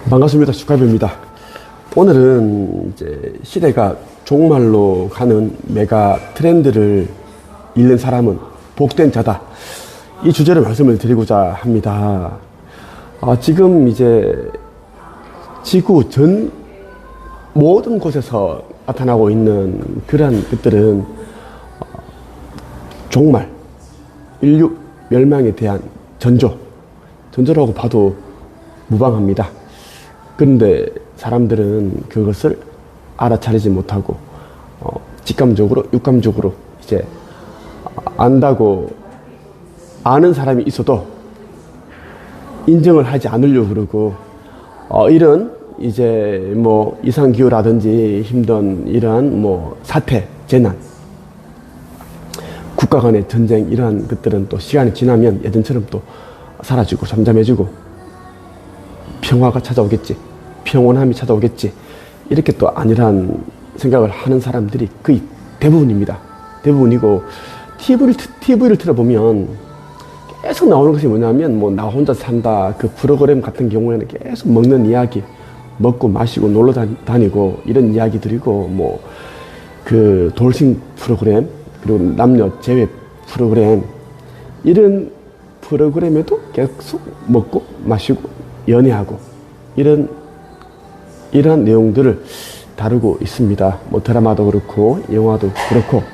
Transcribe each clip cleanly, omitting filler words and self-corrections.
반갑습니다. 축하드립니다. 오늘은 이제 시대가 종말로 가는 메가 트렌드를 읽는 사람은 복된 자다. 이 주제로 말씀을 드리고자 합니다. 지금 이제 지구 전 모든 곳에서 나타나고 있는 그러한 것들은 종말, 인류 멸망에 대한 전조라고 봐도 무방합니다. 그런데 사람들은 그것을 알아차리지 못하고 직감적으로 육감적으로 이제 안다고 아는 사람이 있어도 인정을 하지 않으려고 그러고 이런 이제 뭐 이상기후라든지 힘든 이러한 뭐 사태, 재난, 국가 간의 전쟁 이러한 것들은 또 시간이 지나면 예전처럼 또 사라지고 잠잠해지고 평화가 찾아오겠지, 평온함이 찾아오겠지, 이렇게 또 아니란 생각을 하는 사람들이 거의 대부분입니다. 대부분이고 TV를 틀어보면 계속 나오는 것이 뭐냐면 뭐 나 혼자 산다 그 프로그램 같은 경우에는 계속 먹는 이야기, 먹고 마시고 놀러 다니고 이런 이야기들이고 뭐 그 돌싱 프로그램 그리고 남녀 제외 프로그램 이런 프로그램에도 계속 먹고 마시고 연애하고 이러한 내용들을 다루고 있습니다. 뭐 드라마도 그렇고 영화도 그렇고.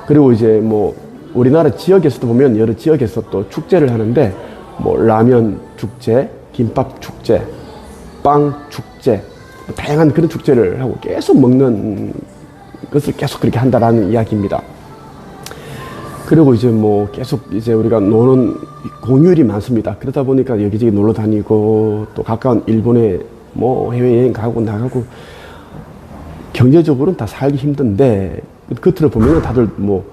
그리고 이제 뭐 우리나라 지역에서도 보면 여러 지역에서 또 축제를 하는데 뭐 라면 축제, 김밥 축제, 빵 축제, 다양한 그런 축제를 하고 계속 먹는 것을 계속 그렇게 한다라는 이야기입니다. 그리고 이제 뭐 계속 이제 우리가 노는 공휴일이 많습니다. 그러다 보니까 여기저기 놀러 다니고 또 가까운 일본에 뭐 해외여행 가고 나가고 경제적으로는 다 살기 힘든데 겉으로 보면 다들 뭐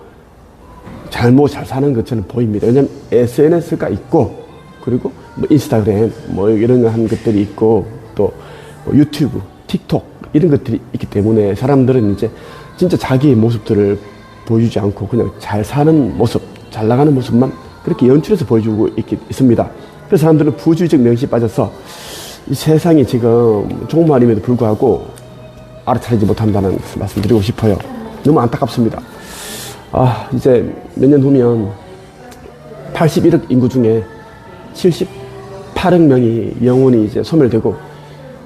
잘 사는 것처럼 보입니다. 왜냐면 SNS가 있고 그리고 뭐 인스타그램 뭐 이런 한 것들이 있고 또 뭐 유튜브, 틱톡 이런 것들이 있기 때문에 사람들은 이제 진짜 자기의 모습들을 보여주지 않고 그냥 잘 사는 모습, 잘 나가는 모습만 그렇게 연출해서 보여주고 있습니다. 그래서 사람들은 부주의적 명시에 빠져서 이 세상이 지금 종말임에도 불구하고 알아차리지 못한다는 말씀 드리고 싶어요. 너무 안타깝습니다. 이제 몇 년 후면 81억 인구 중에 78억 명이 영혼이 이제 소멸되고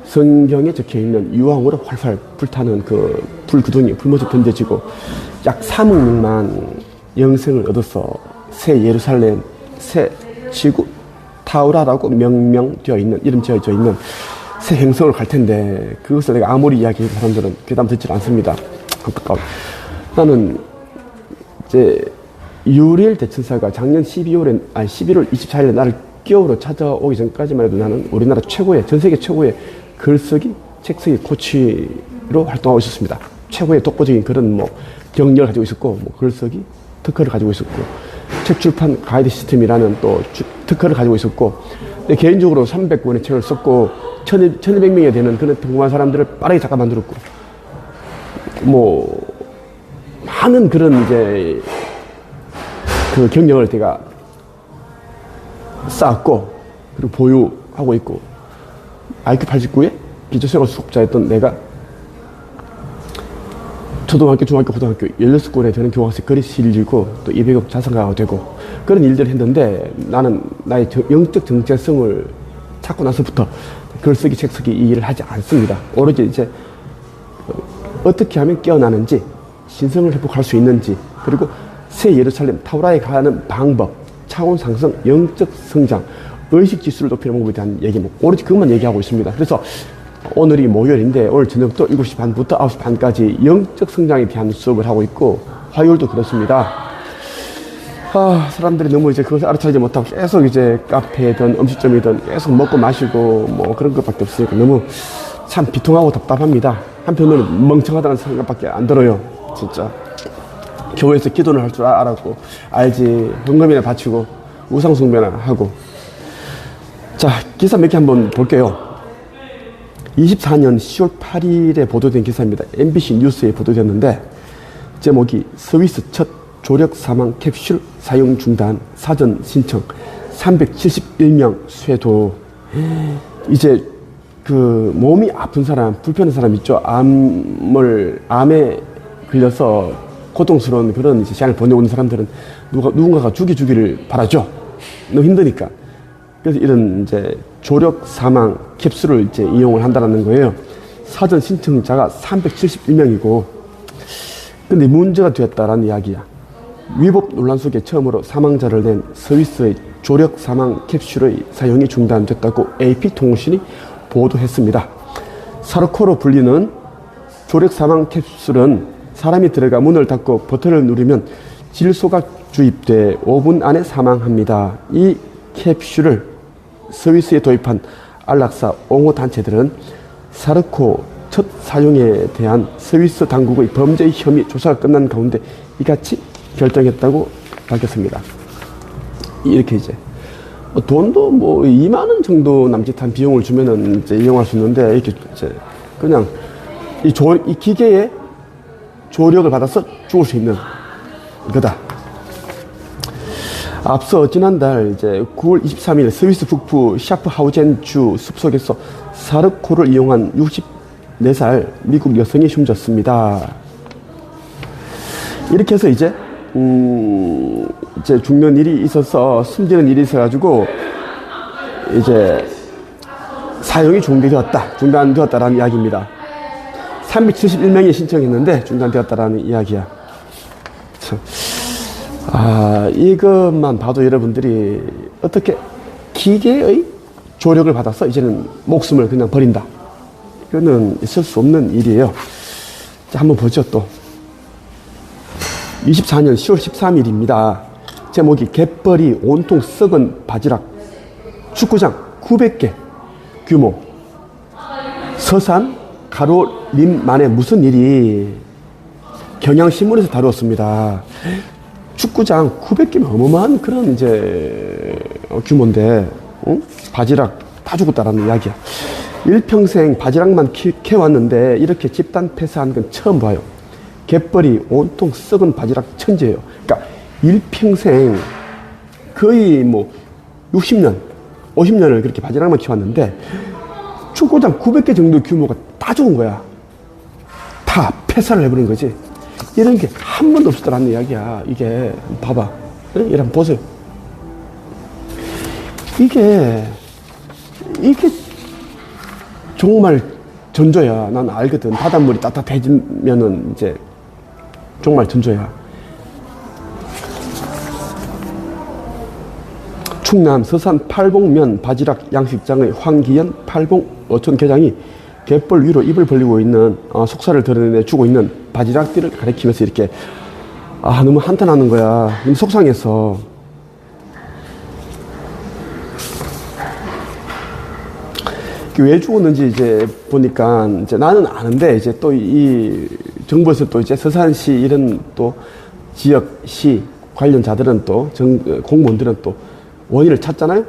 성경에 적혀 있는 유황으로 활활 불타는 그 불구덩이, 불모습 던져지고 약 3억 명만 영생을 얻어서 새 예루살렘, 새 지구, 타우라라고 명명되어 있는, 이름 지어져 있는 새 행성을 갈 텐데 그것을 내가 아무리 이야기해도 사람들은 귀담 듣지 않습니다. 안타까워. 나는 이제 유리엘 대천사가 작년 11월 24일에 나를 기업으로 찾아오기 전까지만 해도 나는 우리나라 최고의, 전 세계 최고의 글쓰기, 책쓰기 코치로 활동하고 있었습니다. 최고의 독보적인 그런 뭐 경력을 가지고 있었고, 뭐 글쓰기 특허를 가지고 있었고, 책 출판 가이드 시스템이라는 또 특허를 가지고 있었고, 개인적으로 300권의 책을 썼고, 1200명이 되는 그런 평범한 사람들을 빠르게 작가 만들었고, 뭐, 많은 그런 이제 그 경력을 제가 쌓았고, 그리고 보유하고 있고, IQ 89에 기초생활 수급자였던 내가 초등학교, 중학교, 고등학교 16권에 되는 교과서에 글이 실리고 또 200억 자산가가 되고 그런 일들을 했는데 나는 나의 영적 정체성을 찾고 나서부터 글쓰기, 책쓰기 이 일을 하지 않습니다. 오로지 이제 어떻게 하면 깨어나는지, 신성을 회복할 수 있는지, 그리고 새 예루살렘, 타우라에 가는 방법, 차원 상승, 영적 성장, 의식 지수를 높이는 방법에 대한 얘기, 오로지 그것만 얘기하고 있습니다. 그래서 오늘이 목요일인데 오늘 저녁도 7시 반부터 9시 반까지 영적 성장에 대한 수업을 하고 있고 화요일도 그렇습니다. 사람들이 너무 이제 그것을 알아차리지 못하고 계속 이제 카페든 음식점이든 계속 먹고 마시고 뭐 그런 것밖에 없으니까 너무 참 비통하고 답답합니다. 한편으로는 멍청하다는 생각밖에 안 들어요. 진짜 교회에서 기도를 할 줄 알았고 알지, 헌금이나 바치고 우상숭배나 하고. 자, 기사 몇 개 한번 볼게요. 24년 10월 8일에 보도된 기사입니다. MBC 뉴스에 보도됐는데 제목이 스위스 첫 조력 사망 캡슐 사용 중단 사전 신청 371명 쇄도. 이제 그 몸이 아픈 사람, 불편한 사람 있죠. 암에 걸려서 고통스러운 그런 이제 시간을 보내오는 사람들은 누군가가 죽이기를 바라죠. 너무 힘드니까. 그래서 이런 이제 조력 사망 캡슐을 이제 이용을 한다는 거예요. 사전 신청자가 371명이고, 근데 문제가 되었다라는 이야기야. 위법 논란 속에 처음으로 사망자를 낸 스위스의 조력 사망 캡슐의 사용이 중단됐다고 AP통신이 보도했습니다. 사르코로 불리는 조력 사망 캡슐은 사람이 들어가 문을 닫고 버튼을 누르면 질소가 주입돼 5분 안에 사망합니다. 이 캡슐을 스위스에 도입한 안락사 옹호 단체들은 사르코 첫 사용에 대한 스위스 당국의 범죄 혐의 조사가 끝난 가운데 이같이 결정했다고 밝혔습니다. 이렇게 이제 돈도 뭐 2만 원 정도 남짓한 비용을 주면은 이제 이용할 수 있는데, 이렇게 이제 그냥 이 기계에 조력을 받아서 죽을 수 있는 거다. 앞서 지난달 이제 9월 23일 스위스 북부 샤프하우젠주 숲속에서 사르코를 이용한 64살 미국 여성이 숨졌습니다. 이렇게 해서 이제 죽는 일이 있어서, 숨지는 일이 있어가지고 이제 사용이 중단되었다라는 이야기입니다. 371명이 신청했는데 중단되었다라는 이야기야. 참. 이것만 봐도 여러분들이 어떻게 기계의 조력을 받아서 이제는 목숨을 그냥 버린다. 이거는 있을 수 없는 일이에요. 자, 한번 보죠, 또. 24년 10월 13일입니다. 제목이 갯벌이 온통 썩은 바지락. 축구장 900개 규모. 서산 가로림만에 무슨 일이. 경향신문에서 다루었습니다. 축구장 900개면 어마어마한 그런 이제 규모인데, 바지락 다 죽었다라는 이야기야. 일평생 바지락만 캐왔는데 이렇게 집단 폐사한 건 처음 봐요. 갯벌이 온통 썩은 바지락 천지예요. 그러니까 일평생 거의 뭐 60년, 50년을 그렇게 바지락만 키웠는데 축구장 900개 정도 규모가 다 죽은 거야. 다 폐사를 해버린 거지. 이런 게 한 번도 없었다는 이야기야. 이게 봐봐. 이거 한번 보세요. 이게 정말 전조야. 난 알거든. 바닷물이 따뜻해지면은 이제 정말 전조야. 충남 서산 팔봉면 바지락 양식장의 황기현 팔봉 어촌 계장이 갯벌 위로 입을 벌리고 있는 속살을 드러내 주고 있는 바지락들을 가리키면서 이렇게 너무 한탄하는 거야. 너무 속상해서. 왜 죽었는지 이제 보니까 이제 나는 아는데, 이제 또 이 정부에서 또 이제 서산시 이런 또 지역시 관련자들은 또 공무원들은 또 원인을 찾잖아요.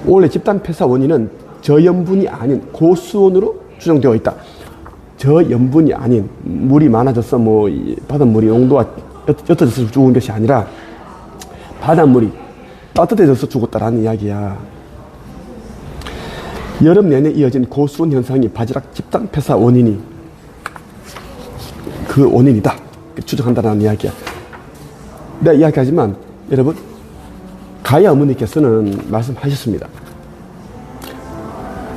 원래 집단 폐사 원인은 저염분이 아닌 고수온으로 추정되어 있다. 저염분이 아닌, 물이 많아져서 뭐 바닷물이 온도가 옅어져서 죽은 것이 아니라 바닷물이 따뜻해져서 죽었다라는 이야기야. 여름 내내 이어진 고수온 현상이 바지락 집단 폐사 원인이 그 원인이다 추정한다는 이야기야. 내가 이야기하지만 여러분, 가야 어머니께서는 말씀하셨습니다.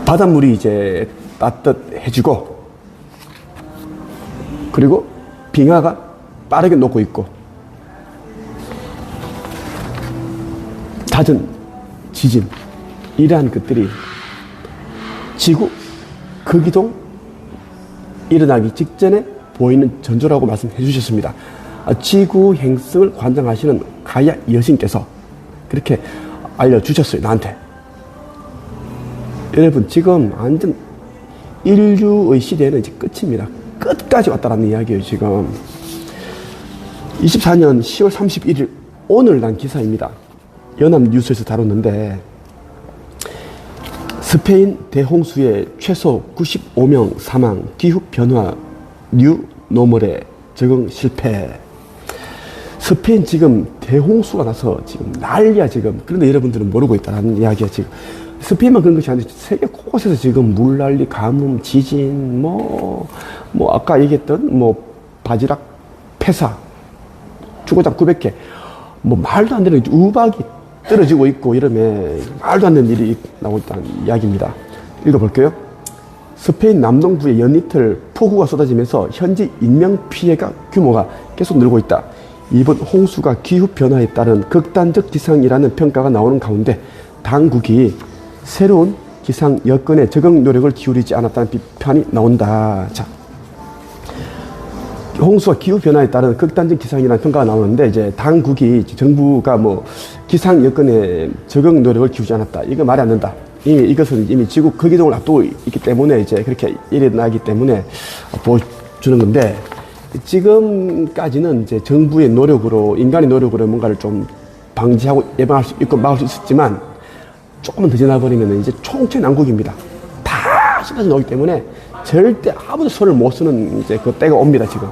바닷물이 이제 따뜻해지고, 그리고 빙하가 빠르게 녹고 있고, 잦은 지진, 이러한 것들이 지구 극이동 일어나기 직전에 보이는 전조라고 말씀해 주셨습니다. 지구 행성을 관장하시는 가야 여신께서 그렇게 알려주셨어요, 나한테. 여러분, 지금 완전 인류의 시대는 이제 끝입니다. 끝까지 왔다라는 이야기예요, 지금. 24년 10월 31일, 오늘 난 기사입니다. 연합뉴스에서 다뤘는데, 스페인 대홍수에 최소 95명 사망, 기후변화 뉴 노멀에 적응 실패. 스페인 지금 대홍수가 나서 지금 난리야, 지금. 그런데 여러분들은 모르고 있다는 이야기야, 지금. 스페인만 그런 것이 아니라 세계 곳곳에서 지금 물난리, 가뭄, 지진, 아까 얘기했던 바지락, 폐사, 주고장 900개, 말도 안 되는 우박이 떨어지고 있고 이러면 말도 안 되는 일이 나오고 있다는 이야기입니다. 읽어볼게요. 스페인 남동부의 연이틀 폭우가 쏟아지면서 현지 인명피해가 규모가 계속 늘고 있다. 이번 홍수가 기후변화에 따른 극단적 기상이라는 평가가 나오는 가운데 당국이 새로운 기상 여건에 적응 노력을 기울이지 않았다는 비판이 나온다. 자, 홍수와 기후변화에 따른 극단적 기상이라는 평가가 나오는데, 이제 당국이, 정부가 기상 여건에 적응 노력을 기울이지 않았다. 이거 말이 안 된다. 이것은 이미 지구 극이동을 앞두고 있기 때문에 이제 그렇게 일어나기 때문에 보여주는 건데, 지금까지는 이제 정부의 노력으로, 인간의 노력으로 뭔가를 좀 방지하고 예방할 수 있고 막을 수 있었지만, 조금만 더 지나버리면 이제 총체난국입니다. 다 쏟아져 나오기 때문에 절대 아무도 손을 못 쓰는 이제 그 때가 옵니다, 지금.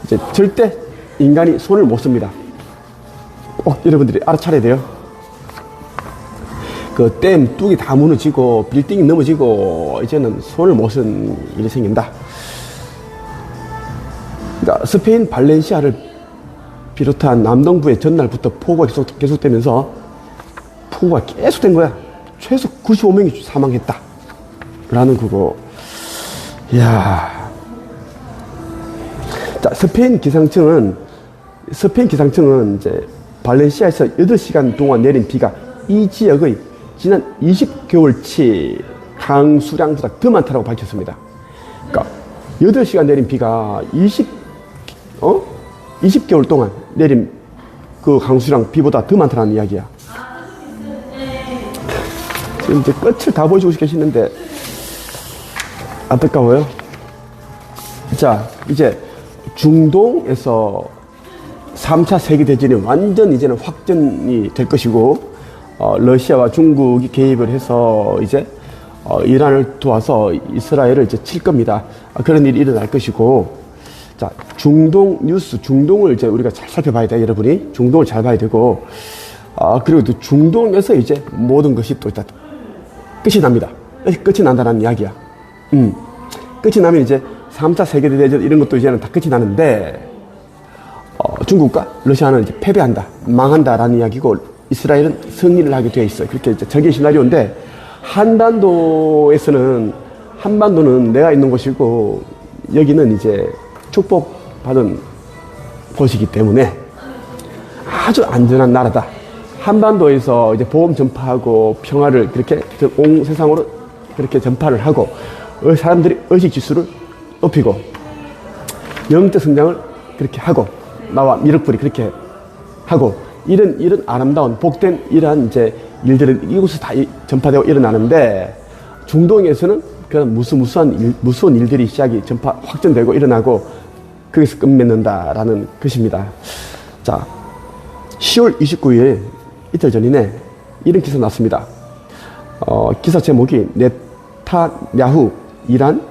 이제 절대 인간이 손을 못 씁니다. 꼭 여러분들이 알아차려야 돼요. 그 댐 뚝이 다 무너지고 빌딩이 넘어지고 이제는 손을 못 쓰는 일이 생긴다. 그러니까 스페인 발렌시아를 비롯한 남동부의 전날부터 폭우가 계속되면서 폭우가 계속된 거야. 최소 95명이 사망했다. 라는 그거. 이야. 자, 스페인 기상청은 이제 발렌시아에서 8시간 동안 내린 비가 이 지역의 지난 20개월치 강수량보다 더 많다고 밝혔습니다. 그러니까 8시간 내린 비가 20개월 동안 내린 그 강수량 비보다 더 많다는 이야기야. 지금 이제 끝을 다 보여주고 계시는데 안타까워요. 자, 이제 중동에서 3차 세계대전이 완전 이제는 확전이 될 것이고, 러시아와 중국이 개입을 해서 이제 이란을 도와서 이스라엘을 이제 칠 겁니다. 그런 일이 일어날 것이고, 자, 중동 뉴스, 중동을 이제 우리가 잘 살펴봐야 돼, 여러분이. 중동을 잘 봐야 되고, 그리고 또 중동에서 이제 모든 것이 또 일단 끝이 납니다. 끝이 난다는 이야기야. 끝이 나면 이제 3차 세계대전 이런 것도 이제는 다 끝이 나는데, 중국과 러시아는 이제 패배한다, 망한다라는 이야기고, 이스라엘은 승리를 하게 되어 있어요. 그렇게 이제 전개 시나리오인데, 한반도는 내가 있는 곳이고, 여기는 이제 축복받은 곳이기 때문에 아주 안전한 나라다. 한반도에서 이제 복음 전파하고 평화를 그렇게 온 세상으로 그렇게 전파를 하고, 사람들이 의식 지수를 높이고, 영적 성장을 그렇게 하고, 나와 미륵불이 그렇게 하고, 이런 아름다운 복된 이러한 이제 일들은 이곳에서 다 전파되고 일어나는데, 중동에서는 그런 무수한 일들이 확전되고 일어나고, 거기서 끝맺는다라는 것입니다. 자, 10월 29일 이틀 전이네, 이런 기사 났습니다. 기사 제목이 네타냐후 이란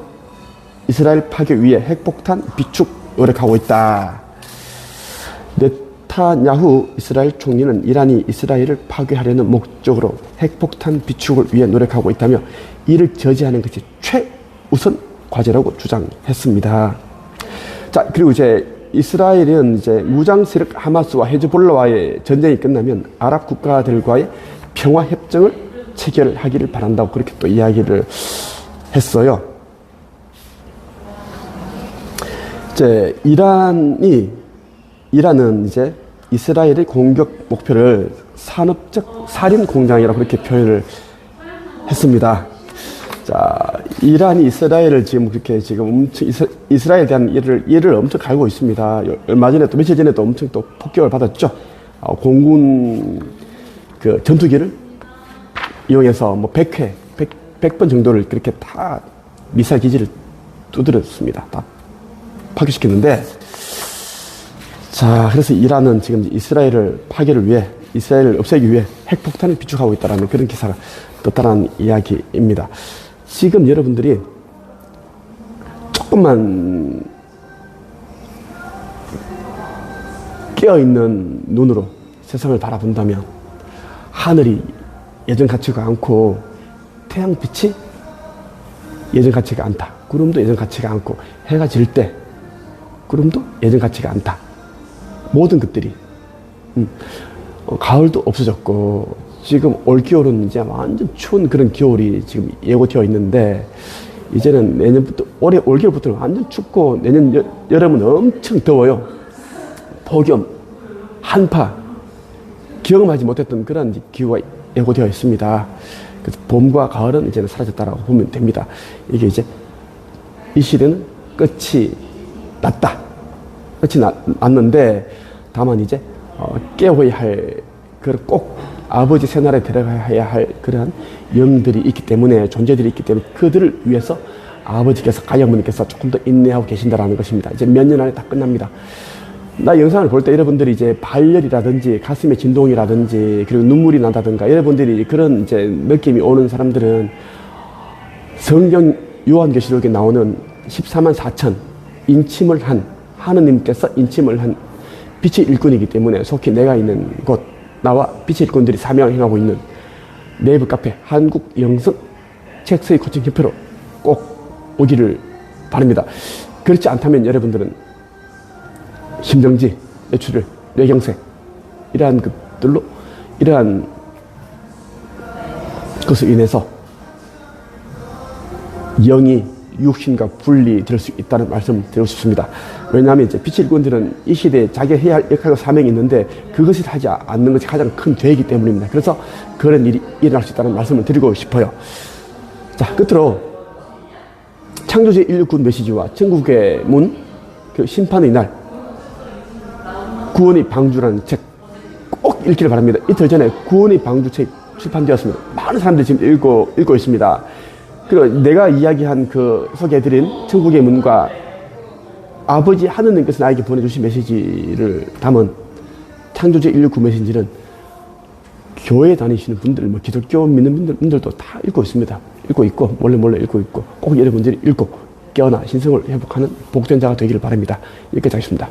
이스라엘 파괴 위해 핵폭탄 비축 노력하고 있다. 네타냐후 이스라엘 총리는 이란이 이스라엘을 파괴하려는 목적으로 핵폭탄 비축을 위해 노력하고 있다며, 이를 저지하는 것이 최우선 과제라고 주장했습니다. 자, 그리고 이제 이스라엘은 이제 무장 세력 하마스와 헤즈볼라와의 전쟁이 끝나면 아랍 국가들과의 평화 협정을 체결하기를 바란다고 그렇게 또 이야기를 했어요. 이제 이란은 이제 이스라엘의 공격 목표를 산업적 살인 공장이라고 그렇게 표현을 했습니다. 자, 이란이 이스라엘을 지금 그렇게 엄청 이스라엘에 대한 예를 엄청 갈고 있습니다. 얼마 전에 또 며칠 전에 또 엄청 또 폭격을 받았죠. 공군 그 전투기를 이용해서 100번 정도를 그렇게 다 미사일 기지를 두드렸습니다. 다 파괴시켰는데, 자, 그래서 이란은 지금 이스라엘을 파괴를 위해, 이스라엘을 없애기 위해 핵폭탄을 비축하고 있다는 그런 기사가 떴다는 이야기입니다. 지금 여러분들이 조금만 깨어있는 눈으로 세상을 바라본다면, 하늘이 예전 같지가 않고, 태양빛이 예전 같지가 않다. 구름도 예전 같지가 않고, 해가 질 때 구름도 예전 같지가 않다. 모든 것들이 가을도 없어졌고, 지금 올겨울은 이제 완전 추운 그런 겨울이 지금 예고되어 있는데, 이제는 내년부터, 올해 올겨울부터는 완전 춥고, 내년 여름은 엄청 더워요. 폭염, 한파, 경험하지 못했던 그런 기후가 예고되어 있습니다. 그래서 봄과 가을은 이제는 사라졌다라고 보면 됩니다. 이게 이제 이 시대는 끝이 났다. 끝이 났는데, 다만 이제 깨워야 할, 꼭 아버지 새날에 데려가야 할 그러한 영들이 있기 때문에, 존재들이 있기 때문에 그들을 위해서 아버지께서, 가영부님께서 조금 더 인내하고 계신다라는 것입니다. 이제 몇 년 안에 다 끝납니다. 나 영상을 볼 때 여러분들이 이제 발열이라든지 가슴의 진동이라든지 그리고 눈물이 난다든가, 여러분들이 그런 이제 느낌이 오는 사람들은 성경 요한계시록에 나오는 14만 4천 인침을 한, 하느님께서 인침을 한 빛의 일꾼이기 때문에, 속히 내가 있는 곳, 나와 빛의 일꾼들이 사명을 행하고 있는 네이버 카페 한국영성 책서의 코칭 협회로 꼭 오기를 바랍니다. 그렇지 않다면 여러분들은 심정지, 뇌출혈, 뇌경색, 이러한 것들로, 이러한 것으로 인해서 영이 육신과 분리될 수 있다는 말씀을 드리고 싶습니다. 왜냐하면 이제 빛의 일꾼들은 이 시대에 자기가 해야 할 역할과 사명이 있는데, 그것을 하지 않는 것이 가장 큰 죄이기 때문입니다. 그래서 그런 일이 일어날 수 있다는 말씀을 드리고 싶어요. 자, 끝으로 창조주의 인류 구원 메시지와 천국의 문, 그 심판의 날, 구원의 방주라는 책 꼭 읽기를 바랍니다. 이틀 전에 구원의 방주 책 출판되었습니다. 많은 사람들이 지금 읽고 있습니다. 그리고 내가 이야기한 소개해드린 천국의 문과 아버지 하느님께서 나에게 보내주신 메시지를 담은 창조주의 인류 구원 메시지는 교회 다니시는 분들, 기독교 믿는 분들도 다 읽고 있습니다. 읽고 있고, 몰래 읽고 있고, 꼭 여러분들이 읽고 깨어나 신성을 회복하는 복된 자가 되기를 바랍니다. 여기까지 하겠습니다.